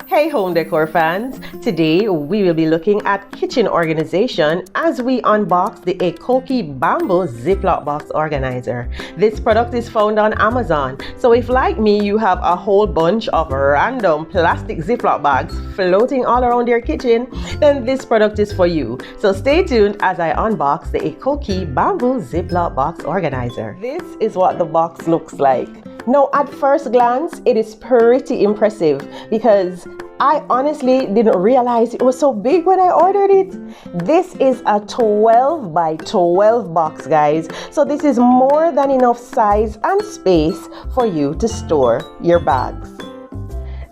Hey home decor fans, today we will be looking at kitchen organization as we unbox the Eco-Pi Bamboo Ziplock box organizer. This product is found on Amazon, so if like me you have a whole bunch of random plastic Ziplock bags floating all around your kitchen, then this product is for you. So stay tuned as I unbox the Eco-Pi Bamboo Ziplock box organizer. This is what the box looks like. Now, at first glance, it is pretty impressive because I honestly didn't realize it was so big when I ordered it. This is a 12 by 12 box, guys. So this is more than enough size and space for you to store your bags.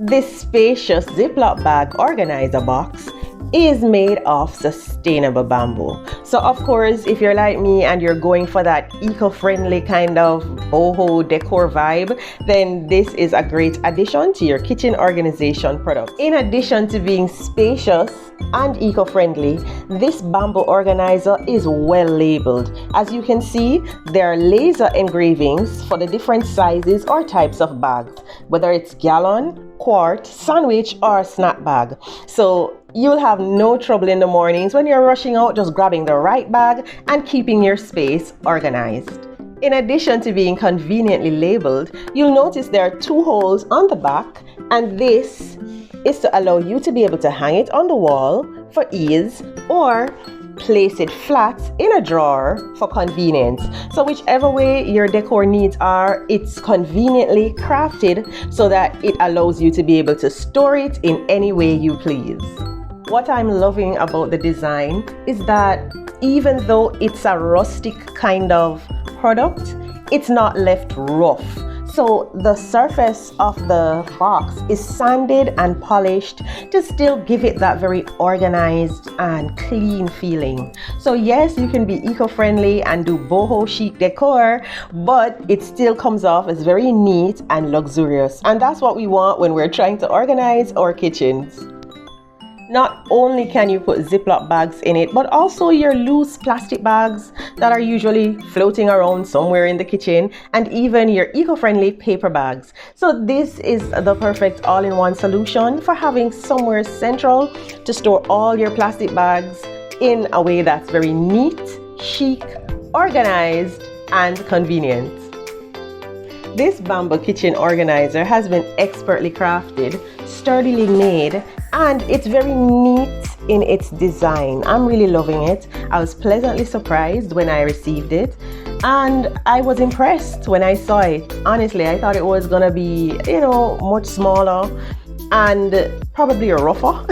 This spacious Ziploc bag organizer box is made of sustainable bamboo. So of course, if you're like me and you're going for that eco-friendly kind of boho decor vibe, then this is a great addition to your kitchen organization product. In addition to being spacious and eco-friendly, this bamboo organizer is well labeled. As you can see, there are laser engravings for the different sizes or types of bags, whether it's gallon, quart, sandwich, or snack bag. So you'll have no trouble in the mornings when you're rushing out, just grabbing the right bag and keeping your space organized. In addition to being conveniently labeled, you'll notice there are two holes on the back, and this is to allow you to be able to hang it on the wall for ease or place it flat in a drawer for convenience. So whichever way your decor needs are, it's conveniently crafted so that it allows you to be able to store it in any way you please. What I'm loving about the design is that even though it's a rustic kind of product, it's not left rough. So the surface of the box is sanded and polished to still give it that very organized and clean feeling. So yes, you can be eco-friendly and do boho chic decor, but it still comes off as very neat and luxurious. And that's what we want when we're trying to organize our kitchens. Not only can you put Ziploc bags in it, but also your loose plastic bags that are usually floating around somewhere in the kitchen, and even your eco-friendly paper bags. So this is the perfect all-in-one solution for having somewhere central to store all your plastic bags in a way that's very neat, chic, organized, and convenient. This bamboo kitchen organizer has been expertly crafted, sturdily made, and it's very neat in its design. I'm really loving it. I was pleasantly surprised when I received it, and I was impressed when I saw it. Honestly, I thought it was gonna be, much smaller and probably rougher,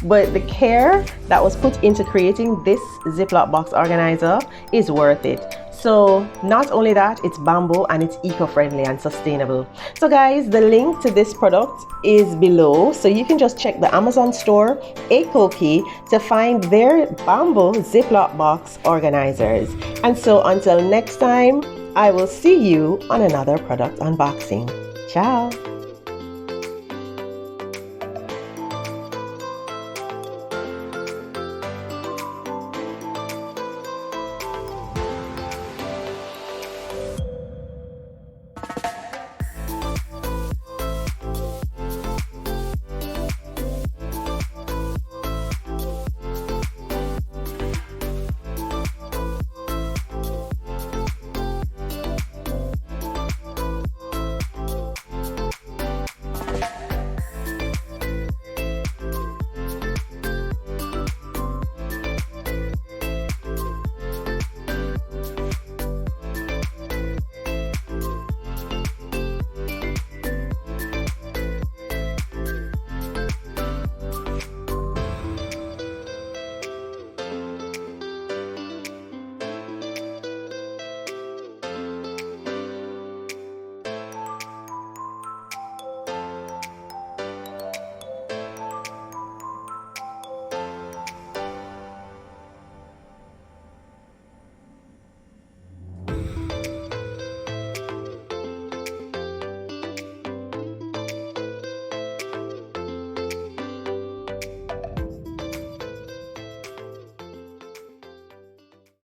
but the care that was put into creating this Ziploc box organizer is worth it. So not only that, it's bamboo and it's eco-friendly and sustainable. So guys, the link to this product is below, so you can just check the Amazon store Eco-Pi to find their bamboo Ziploc box organizers. And so until next time, I will see you on another product unboxing. Ciao.